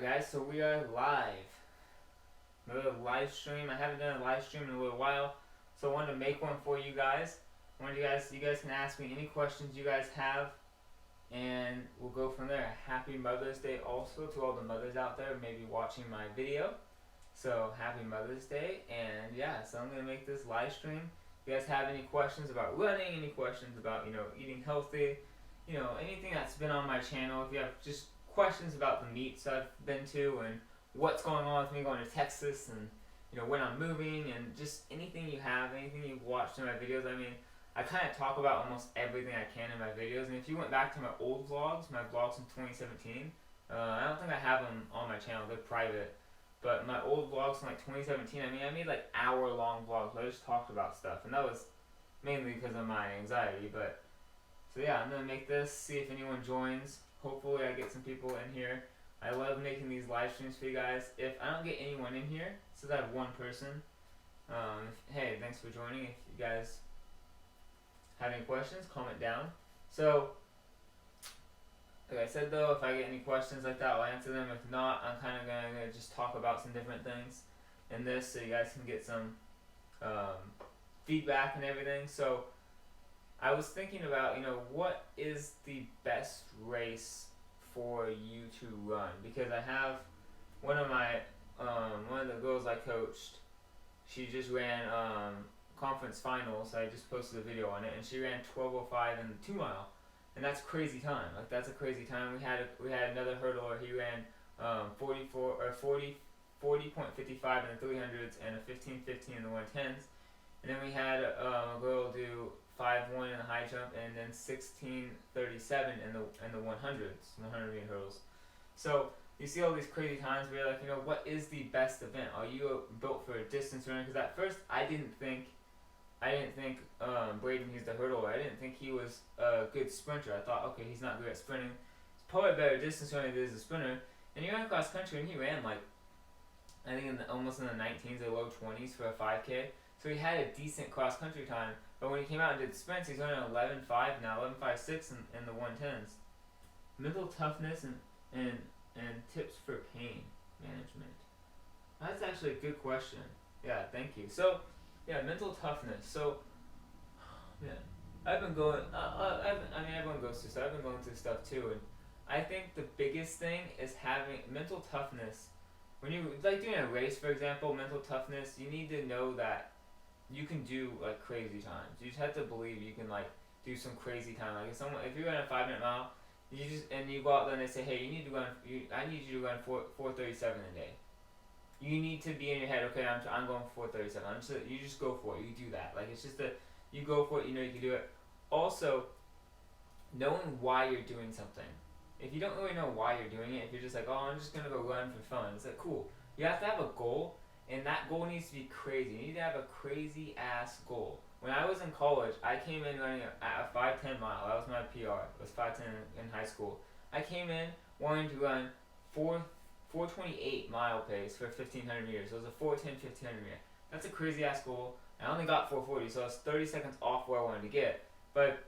Guys, so we are live. Another live stream. I haven't done a live stream in a little while, so I wanted to make one for you guys. You guys can ask me any questions you guys have, and we'll go from there. Happy Mother's Day also to all the mothers out there maybe watching my video. So happy Mother's Day, and yeah, so I'm gonna make this live stream. If you guys have any questions about running, any questions about eating healthy, anything that's been on my channel, if you have just questions about the meets I've been to and what's going on with me going to Texas and when I'm moving and just anything you have, anything you've watched in my videos. I mean, I kind of talk about almost everything I can in my videos, and if you went back to my old vlogs, my vlogs in 2017, I don't think I have them on my channel, they're private, but my old vlogs from like 2017, I mean, I made like hour-long vlogs where I just talked about stuff, and that was mainly because of my anxiety. But so yeah, I'm gonna make this, see if anyone joins. Hopefully I get some people in here. I love making these live streams for you guys. If I don't get anyone in here, since I have one person, hey, thanks for joining. If you guys have any questions, comment down. So, like I said though, if I get any questions like that, I'll answer them. If not, I'm kind of gonna just talk about some different things in this, so you guys can get some feedback and everything. So, I was thinking about, what is the best race for you to run? Because I have one of the girls I coached, she just ran conference finals. I just posted a video on it, and she ran 12:05 in the 2 mile, and that's crazy time. Like, that's a crazy time. We had another hurdler. He ran 40.55 in the 300s and a 15:15 in the 110s, and then we had a girl do 5.1 in the high jump and then 16:37 in the 100s, 100-meter hurdles. So you see all these crazy times where you're like, what is the best event? Are you built for a distance runner? Because at first I didn't think Braden, he's the hurdler, I didn't think he was a good sprinter. I thought, okay, he's not good at sprinting. He's probably a better distance runner than he is a sprinter. And he ran cross country and he ran like, I think almost in the 19s or low 20s for a 5K. So he had a decent cross country time. But when he came out and did sprints, he's running 11.5 now, 11.56 in the 110s. Mental toughness and tips for pain management. That's actually a good question. Yeah, thank you. So, yeah, mental toughness. So, yeah, I've been going. Everyone goes through stuff. I've been going through stuff too, and I think the biggest thing is having mental toughness. When you like doing a race, for example, mental toughness, you need to know that you can do like crazy times. You just have to believe you can like do some crazy time. Like if you run a 5-minute mile, you go out there and they say, hey, I need you to run 4:37 a day. You need to be in your head, okay, I'm going for 4:37. You just go for it. You do that. Like, it's just you go for it. You can do it. Also, knowing why you're doing something. If you don't really know why you're doing it, if you're just like, oh, I'm just gonna go run for fun, it's like, cool. You have to have a goal. And that goal needs to be crazy. You need to have a crazy ass goal. When I was in college, I came in running a 5:10 mile. That was my PR. It was 5:10 in high school. I came in wanting to run 4:28 mile pace for 1,500 meters. It was a 4:10 1,500 meter. That's a crazy ass goal. I only got 4:40, so I was 30 seconds off where I wanted to get. But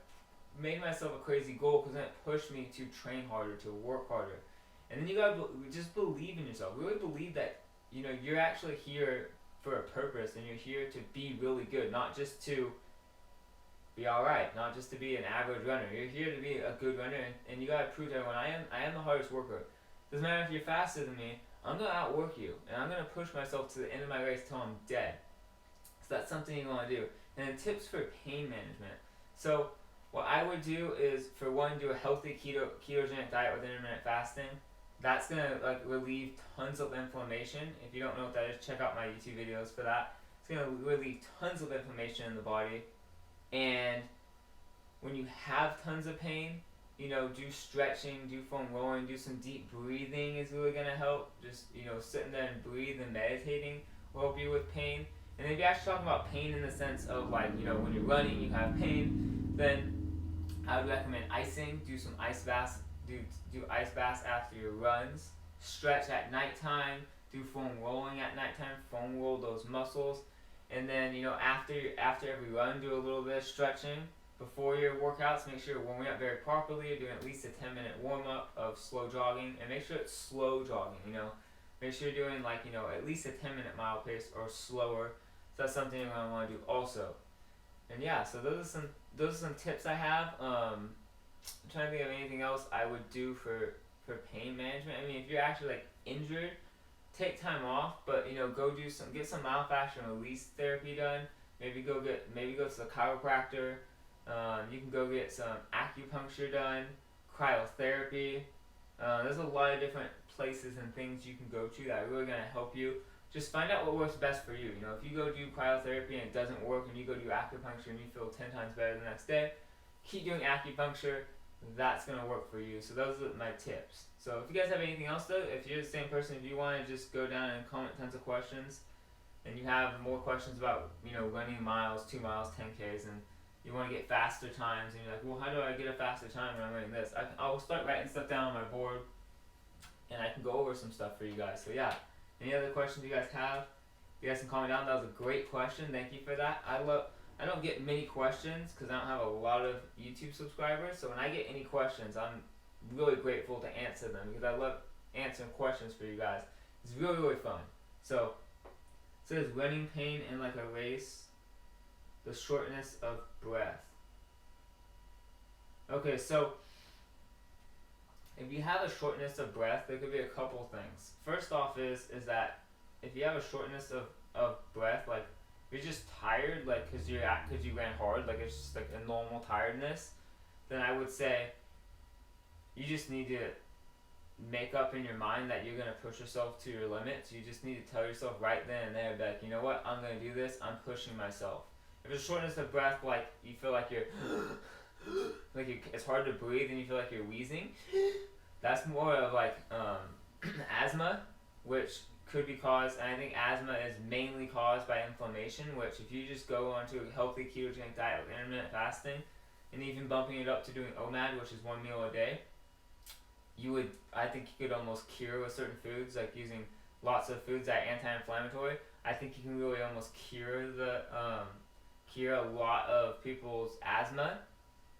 made myself a crazy goal because then it pushed me to train harder, to work harder. And then you gotta just believe in yourself. Really believe that you're actually here for a purpose, and you're here to be really good, not just to be alright, not just to be an average runner. You're here to be a good runner, and you gotta prove to everyone, I am the hardest worker. Doesn't matter if you're faster than me, I'm gonna outwork you, and I'm gonna push myself to the end of my race till I'm dead. So that's something you wanna do. And then tips for pain management. So what I would do is, for one, do a healthy ketogenic diet with intermittent fasting. That's going to relieve tons of inflammation. If you don't know what that is, check out my YouTube videos for that. It's going to relieve tons of inflammation in the body. And when you have tons of pain, do stretching, do foam rolling, do some deep breathing is really going to help. Just, sitting there and breathing and meditating will help you with pain. And if you're actually talking about pain in the sense of when you're running, you have pain, then I would recommend icing. Do some ice baths. Do ice baths after your runs. Stretch at nighttime. Do foam rolling at nighttime. Foam roll those muscles. And then after every run, do a little bit of stretching. before your workouts, make sure you're warming up very properly. You're doing at least a 10-minute warm up of slow jogging, and make sure it's slow jogging. Make sure you're doing like at least a 10-minute mile pace or slower. So that's something you're gonna want to do also. And yeah, so those are some tips I have. I'm trying to think of anything else I would do for pain management. I mean, if you're actually like injured, take time off, but get some myofascial release therapy done. Maybe go to the chiropractor. You can go get some acupuncture done, cryotherapy. There's a lot of different places and things you can go to that are really gonna help you. Just find out what works best for you. If you go do cryotherapy and it doesn't work, and you go do acupuncture and you feel 10 times better the next day, keep doing acupuncture. That's gonna work for you. So those are my tips. So if you guys have anything else though, if you're the same person, if you want to just go down and comment tons of questions, and you have more questions about running miles, 2 miles, 10Ks, and you want to get faster times, and you're like, well, how do I get a faster time when I'm running this? I'll start writing stuff down on my board, and I can go over some stuff for you guys. So yeah, any other questions you guys have, you guys can comment down. That was a great question. Thank you for that. I don't get many questions because I don't have a lot of YouTube subscribers. So when I get any questions, I'm really grateful to answer them because I love answering questions for you guys. It's really, really fun. So it says running pain in like a race, the shortness of breath. Okay, so if you have a shortness of breath, there could be a couple things. First off is that if you have a shortness of breath, like if you're just tired, like because you ran hard, like it's just like a normal tiredness, then I would say you just need to make up in your mind that you're gonna push yourself to your limits. You just need to tell yourself right then and there, like, you know what, I'm gonna do this. I'm pushing myself. If it's shortness of breath, like you feel like you're it's hard to breathe and you feel like you're wheezing, that's more of like asthma, which could be caused, and I think asthma is mainly caused by inflammation, which if you just go onto a healthy ketogenic diet with intermittent fasting, and even bumping it up to doing OMAD, which is 1 meal a day, I think you could almost cure with certain foods, like using lots of foods that are anti-inflammatory. I think you can really almost cure a lot of people's asthma.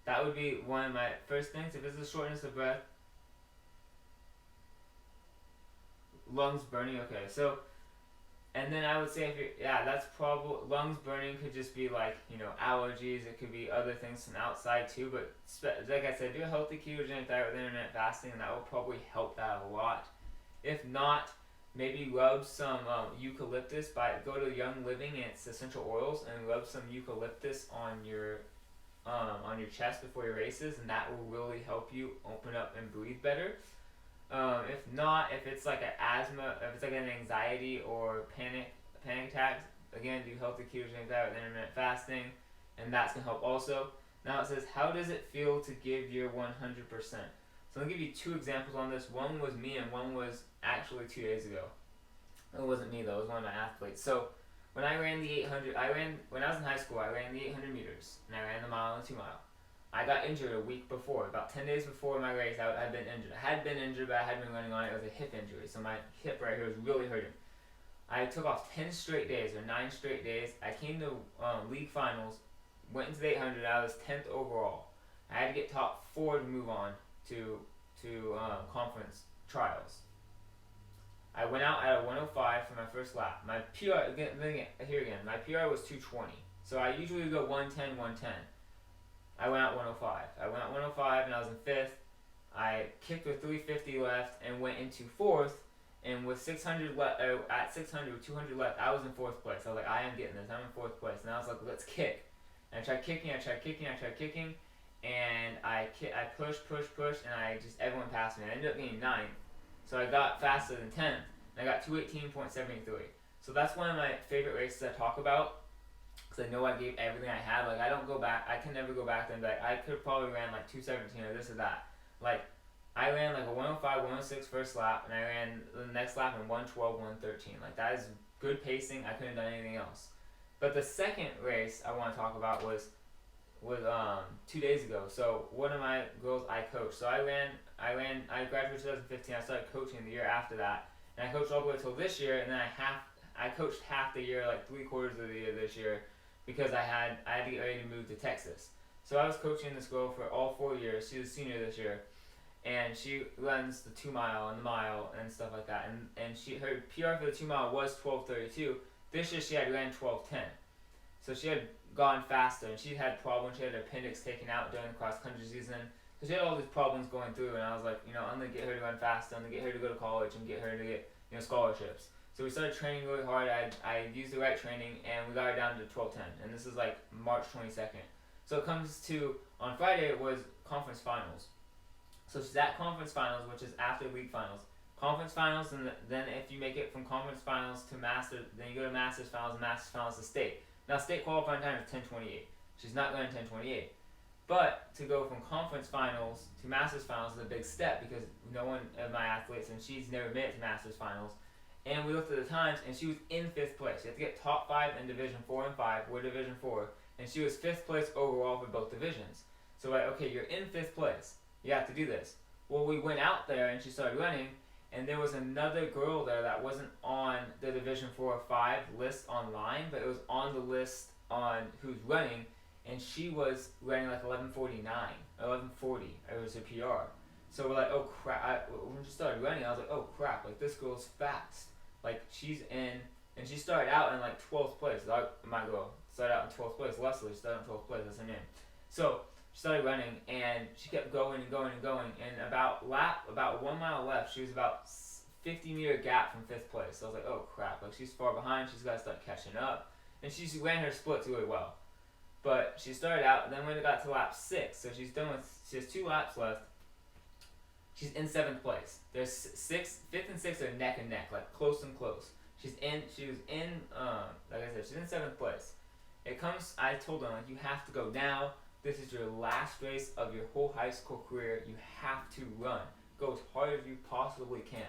That would be one of my first things. If it's a shortness of breath, lungs burning, okay, so, and then I would say that's probably, lungs burning could just be like, allergies, it could be other things from outside too, but like I said, do a healthy ketogenic diet with intermittent fasting, and that will probably help that a lot. If not, maybe rub some eucalyptus, go to Young Living and its essential oils, and rub some eucalyptus on your chest before your races, and that will really help you open up and breathe better. If not, if it's like an asthma, if it's like an anxiety or panic attacks, again, do healthy ketogenic diet with intermittent fasting, and that's gonna help also. Now it says, how does it feel to give your 100%? So I'll give you 2 examples on this. One was me, and one was actually 2 days ago. It wasn't me though, it was one of my athletes. So when I ran the 800, when I was in high school, I ran the 800 meters, and I ran the mile and the 2 mile. I got injured a week before, about 10 days before my race. I had been injured. I had been injured, but I had been running on it. It was a hip injury, so my hip right here was really hurting. I took off 10 straight days, or 9 straight days. I came to league finals, went into the 800. I was 10th overall. I had to get top 4 to move on to conference trials. I went out at a 105 for my first lap. My PR, my PR was 220. So I usually go 110, 110. I went out 105. I went out 105 and I was in 5th. I kicked with 350 left and went into 4th. And with 600 left, at 600 with 200 left, I was in 4th place. I was like, I am getting this. I'm in 4th place. And I was like, let's kick. And I tried kicking, and I pushed, and everyone passed me. I ended up getting 9th. So I got faster than 10th. And I got 218.73. So that's one of my favorite races I talk about, because I know I gave everything I had. Like, I don't go back. I can never go back there and be like, I could probably ran like 217 or this or that. Like, I ran like a 105, 106 first lap, and I ran the next lap in 112, 113. Like, that is good pacing. I couldn't have done anything else. But the second race I want to talk about was 2 days ago. So one of my girls I coached. So I graduated 2015. I started coaching the year after that, and I coached all the way until this year. And then I coached half the year, like 3/4 of the year this year, because I had to get ready to move to Texas. So I was coaching this girl for all 4 years. She's a senior this year, and she runs the 2 mile and the mile and stuff like that. And her PR for the 2 mile was 12:32. This year she had ran 12:10. So she had gone faster, and she had problems. She had her appendix taken out during the cross country season. So she had all these problems going through, and I was like, I'm gonna get her to run faster. I'm gonna get her to go to college and get her to get scholarships. So we started training really hard. I used the right training, and we got her down to 12:10. And this is like March 22nd. So it comes to, on Friday it was conference finals. So she's at conference finals, which is after league finals. Conference finals, and then if you make it from conference finals to master, then you go to masters finals, and masters finals to state. Now state qualifying time is 10:28. She's not going 10:28. But to go from conference finals to masters finals is a big step, because no one of my athletes, and she's never made it to masters finals. And we looked at the times, and she was in 5th place. You have to get top 5 in Division 4 and 5. We're Division 4. And she was 5th place overall for both divisions. So like, okay, you're in 5th place. You have to do this. Well, we went out there, and she started running, and there was another girl there that wasn't on the Division 4 or 5 list online, but it was on the list on who's running, and she was running like 11:49, 11:40. It was a PR. So we're like, oh crap. When she started running, I was like, oh crap, like this girl's fast. Like she's in, and she started out in like 12th place. My girl started out in 12th place. Leslie started in 12th place, that's her name. So she started running, and she kept going and going and going, and about 1 mile left, she was about 50-meter gap from 5th place. So I was like, oh crap, like she's far behind, she's got to start catching up. And she ran her splits really well. But she started out, and then when it got to lap 6, so she has 2 laps left, she's in 7th place. There's 5th and 6th are neck and neck, like close and close. She was in, like I said, she's in 7th place. I told her, like, you have to go now. This is your last race of your whole high school career. You have to run. Go as hard as you possibly can.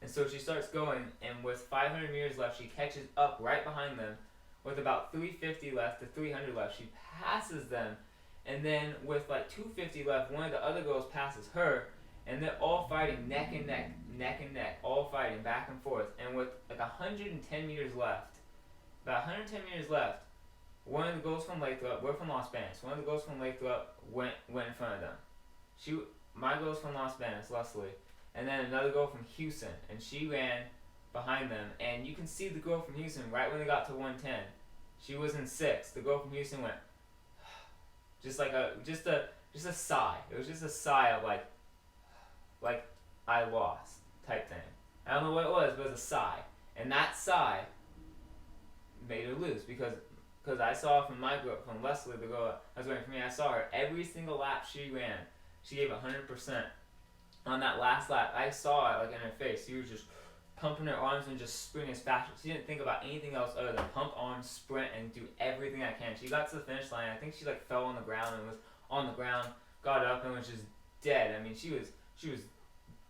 And so she starts going, and with 500 meters left, she catches up right behind them. With about 350 left to 300 left, she passes them. And then with like 250 left, one of the other girls passes her. And they're all fighting neck and neck, all fighting back and forth. And with like 110 meters left, one of the girls from Lathrop, we're from Los Banos, one of the girls from Lathrop went in front of them. My girl's from Los Banos, Leslie, and then another girl from Houston, and she ran behind them. And you can see the girl from Houston right when they got to 110. She was in 6th. The girl from Houston went just a sigh. It was just a sigh of like I lost type thing. I don't know what it was, but it was a sigh. And that sigh made her lose, because I saw from Leslie, the girl that was waiting for me, I saw her every single lap she ran. She gave 100%. On that last lap, I saw it like in her face. She was just pumping her arms and just sprinting as fast. She didn't think about anything else other than pump arms, sprint, and do everything I can. She got to the finish line. I think she like fell on the ground and was on the ground, got up and was just dead. I mean, she was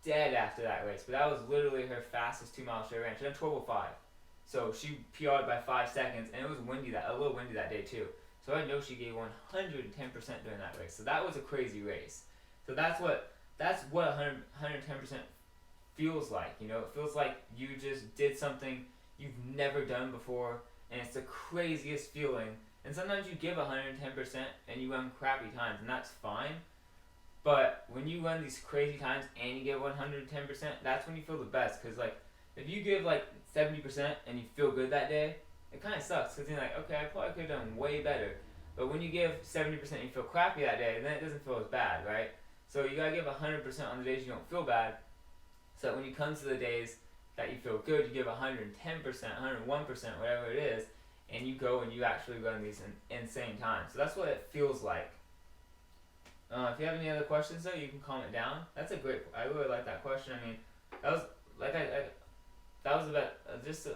dead after that race. But that was literally her fastest 2 miles she ran. She ran 12:05. So she PR'd by 5 seconds, and it was a little windy that day too. So I know she gave 110% during that race. So that was a crazy race. So that's what 110% feels like. It feels like you just did something you've never done before, and it's the craziest feeling. And sometimes you give 110% and you run crappy times, and that's fine. But when you run these crazy times and you get 110%, that's when you feel the best. Because like, if you give like 70% and you feel good that day, it kind of sucks, because you're like, okay, I probably could have done way better. But when you give 70% and you feel crappy that day, then it doesn't feel as bad, right? So you gotta give 100% on the days you don't feel bad, so that when you come to the days that you feel good, you give 110%, 101%, whatever it is, and you go and you actually run these insane times. So that's what it feels like. If you have any other questions though, you can comment down. I really like that question. I mean, that was like that was about just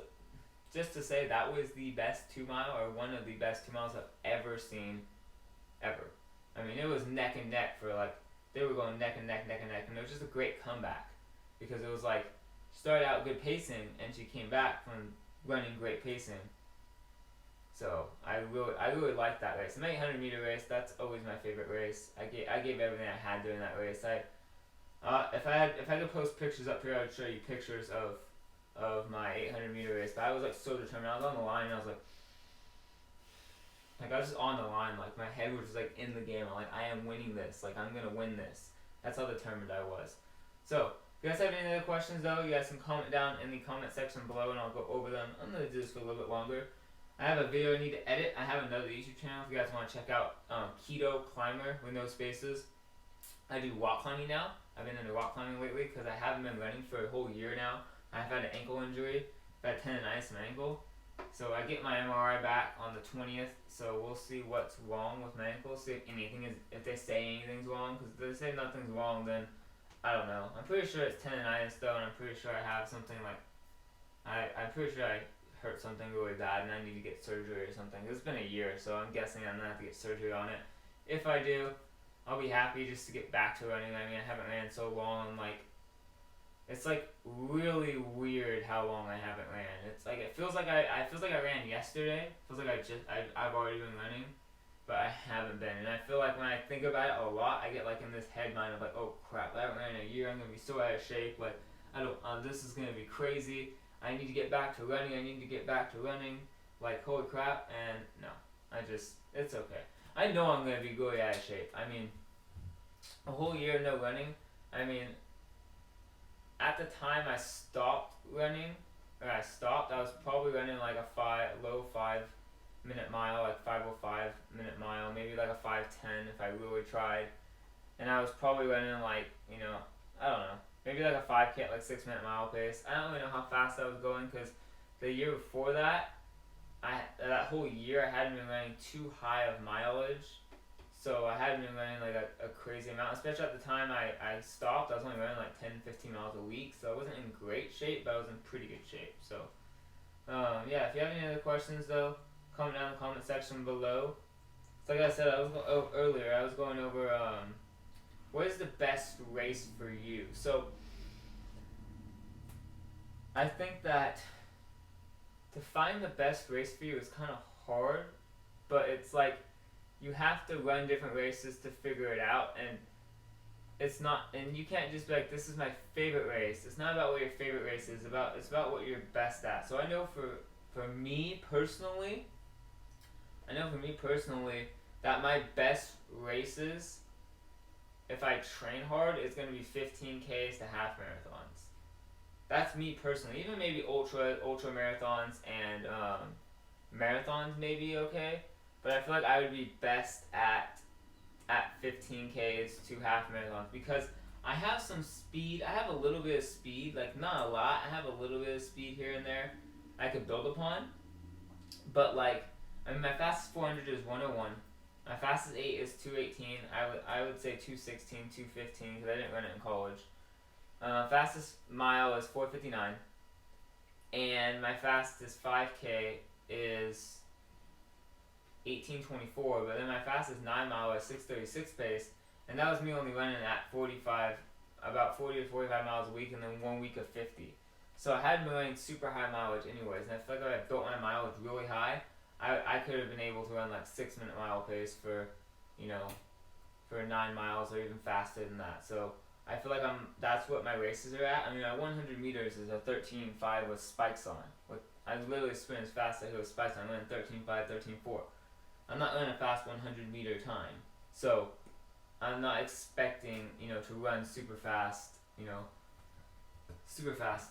to say that was the best 2 mile, or one of the best 2 miles I've ever seen, ever. I mean, it was neck and neck for like, they were going neck and neck, and it was just a great comeback, because it was like, she started out good pacing, and she came back from running great pacing. So I really liked that race. The 800 meter race, that's always my favorite race. I gave everything I had during that race. If I could post pictures up here, I would show you pictures of my 800 meter race. But I was like so determined. I was on the line, and I was like Like I was just on the line. Like my head was just like in the game. I'm like, I am winning this. Like I'm gonna win this. That's how determined I was. So if you guys have any other questions though, you guys can comment down in the comment section below and I'll go over them. I'm gonna do this for a little bit longer. I have a video I need to edit. I have another YouTube channel if you guys want to check out Keto Climber with no spaces. I do rock climbing now. I've been into rock climbing lately because I haven't been running for a whole year now. I've had an ankle injury. I've had tendonitis in my ankle. So I get my MRI back on the 20th. So we'll see what's wrong with my ankle. See if they say anything's wrong. Because if they say nothing's wrong, then I don't know. I'm pretty sure it's tendonitis though, and I'm pretty sure I have something like I'm pretty sure I hurt something really bad and I need to get surgery or something. It's been a year, so I'm guessing I'm gonna have to get surgery on it. If I do, I'll be happy just to get back to running. I mean, I haven't ran so long, and like, it's like really weird how long I haven't ran. It's like it feels like I ran yesterday. It feels like I've already been running, but I haven't been. And I feel like when I think about it a lot, I get like in this head mind of like, oh crap, I haven't ran in a year. I'm gonna be so out of shape. Like I don't. This is gonna be crazy. I need to get back to running. Like, holy crap. And no, it's okay. I know I'm going to be really out of shape. I mean, a whole year no running. I mean, at the time I stopped running, I was probably running like a low 5-minute mile, like 5:05 minute mile, maybe like a 5:10 if I really tried. And I was probably running like, I don't know. Maybe like a 5K at like 6-minute mile pace. I don't really know how fast I was going because the year before that, that whole year I hadn't been running too high of mileage. So I hadn't been running like a crazy amount. Especially at the time I stopped, I was only running like 10-15 miles a week. So I wasn't in great shape, but I was in pretty good shape. So yeah, if you have any other questions though, comment down in the comment section below. So like I said, earlier, I was going over what is the best race for you? So, I think that to find the best race for you is kind of hard, but it's like you have to run different races to figure it out, and you can't just be like, this is my favorite race. It's not about what your favorite race is about. It's about what you're best at. So I know for me personally, that my best races, if I train hard, it's going to be 15Ks to half marathons. That's me personally. Even maybe ultra marathons and marathons may be okay. But I feel like I would be best at 15Ks to half marathons because I have some speed. I have a little bit of speed, like not a lot. I have a little bit of speed here and there I could build upon. But like, I mean, my fastest 400 is 101. My fastest 8 is 218. I would say 216, 215 because I didn't run it in college. Fastest mile is 4:59, and my fastest 5K is 18:24. But then my fastest 9 mile is 6:36 pace, and that was me only running at about 40 to 45 miles a week, and then 1 week of 50. So I hadn't been running super high mileage anyways, and I feel like if I built my mileage really high, I could have been able to run like 6-minute mile pace for 9 miles or even faster than that. So I feel like that's what my races are at. I mean, my 100 meters is a 13.5 with spikes on. I literally sprint as fast as I go with spikes on. I'm running 13.5, 13.4. I'm not running a fast 100 meter time. So I'm not expecting, to run super fast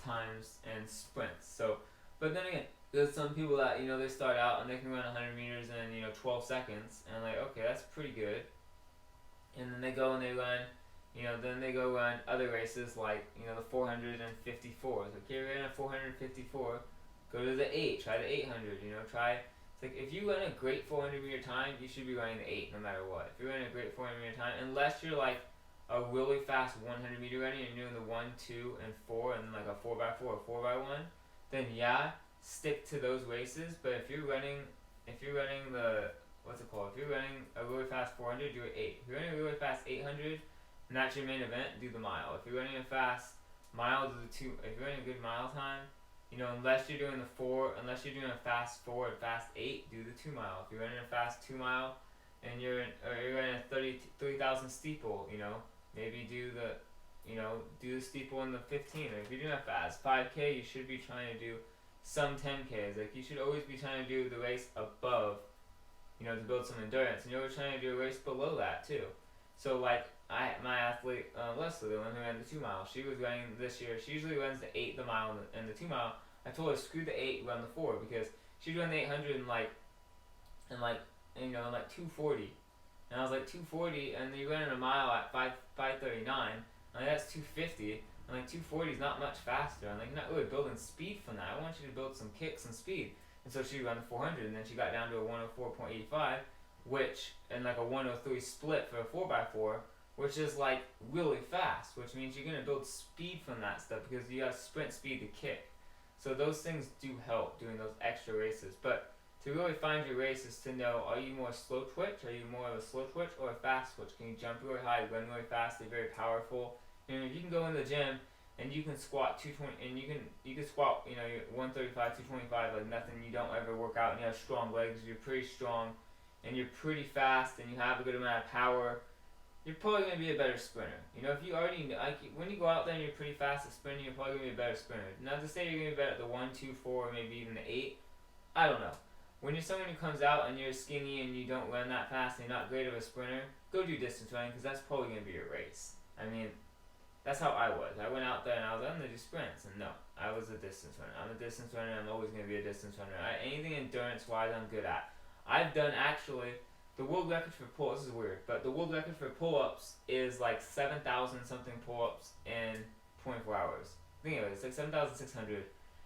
times and sprints. So, but then again, there's some people that, they start out and they can run 100 meters in, 12 seconds. And I'm like, okay, that's pretty good. And then they go and they run, then they go run other races like, the 454s. Okay, we're in a 454, go to the 8, try the 800, try. It's like, if you run a great 400 meter time, you should be running the 8 no matter what. If you're running a great 400 meter time, unless you're like a really fast 100 meter runner and you're doing the 1, 2, and 4, and then like a 4x4 or 4x1, then yeah, stick to those races. But if you're running the, what's it called? If you're running a really fast 400, do an 8. If you're running a really fast 800, and that's your main event, do the mile. If you're running a fast mile, do the 2. If you're running a good mile time, unless you're doing a fast 4 and fast 8, do the 2 mile. If you're running a fast 2 mile and you're running a 3,000 steeple, maybe do the steeple in the 15. Or if you're doing a fast 5K, you should be trying to do some 10Ks. Like, you should always be trying to do the race above to build some endurance, and you were trying to do a race below that too. So like my athlete Leslie, the one who ran the 2 mile, she was running this year. She usually runs the 8, the mile, and the 2 mile. I told her screw the 8, run the 4 because she'd run the 800 in like 240, and I was like 240, and you ran in a mile at 5:39. Like that's 250. And like 240 is not much faster. I'm like, you're not really building speed from that. I want you to build some kicks and speed. And so she ran the 400, and then she got down to a 104.85, and like a 103 split for a 4x4, which is like really fast, which means you're going to build speed from that stuff because you got sprint speed to kick. So those things do help doing those extra races. But to really find your race is to know, are you more slow twitch? Are you more of a slow twitch or a fast twitch? Can you jump really high, run really fast, they're very powerful? If you can go in the gym and you can squat 220, and you can squat 135, 225 like nothing. You don't ever work out, and you have strong legs. You're pretty strong, and you're pretty fast, and you have a good amount of power. You're probably gonna be a better sprinter. If you already when you go out there and you're pretty fast at sprinting, you're probably gonna be a better sprinter. Not to say you're gonna be better at the 1, 2, 4, maybe even the 8. I don't know. When you're someone who comes out and you're skinny and you don't run that fast and you're not great of a sprinter, go do distance running because that's probably gonna be your race. I mean. That's how I was. I went out there and I was like, I'm going to do sprints. And no, I was a distance runner. I'm a distance runner. I'm always going to be a distance runner. Anything endurance-wise I'm good at. I've done actually, the world record for pull-ups, this is weird, but the world record for pull-ups is like 7,000 something pull-ups in 24 hours. I think it's like 7,600.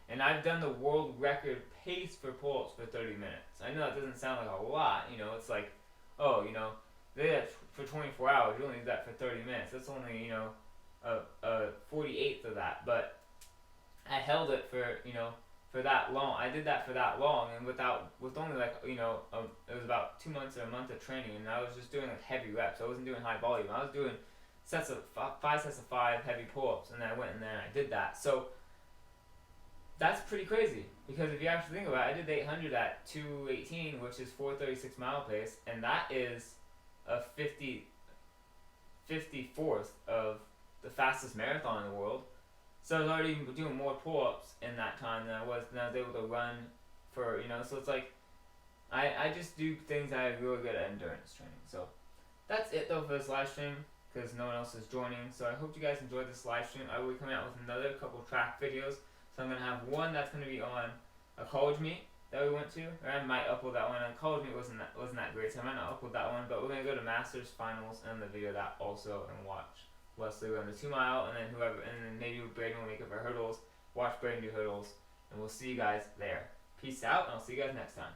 And I've done the world record pace for pull-ups for 30 minutes. I know that doesn't sound like a lot. It's like, they did that for 24 hours. You only did that for 30 minutes. That's only, a 48th of that, but I held it for that long. I did that for that long, and with only like it was about 2 months or a month of training, and I was just doing like heavy reps. I wasn't doing high volume. I was doing five sets of 5 heavy pull-ups, and I went in there and I did that. So that's pretty crazy because if you actually think about it, I did the 800 at 2:18, which is 4:36 mile pace, and that is a 54th of the fastest marathon in the world. So I was already doing more pull-ups in that time than I was able to run for, so it's like, I just do things that I'm really good at endurance training. So that's it though for this live stream because no one else is joining. So I hope you guys enjoyed this live stream. I will be coming out with another couple track videos. So I'm going to have one that's going to be on a college meet that we went to, or I might upload that one. College meet wasn't that great, so I might not upload that one, but we're going to go to Masters Finals and the video that also and watch Leslie run the 2 mile, and then maybe Braden will make up our hurdles, watch Braden do hurdles, and we'll see you guys there. Peace out, and I'll see you guys next time.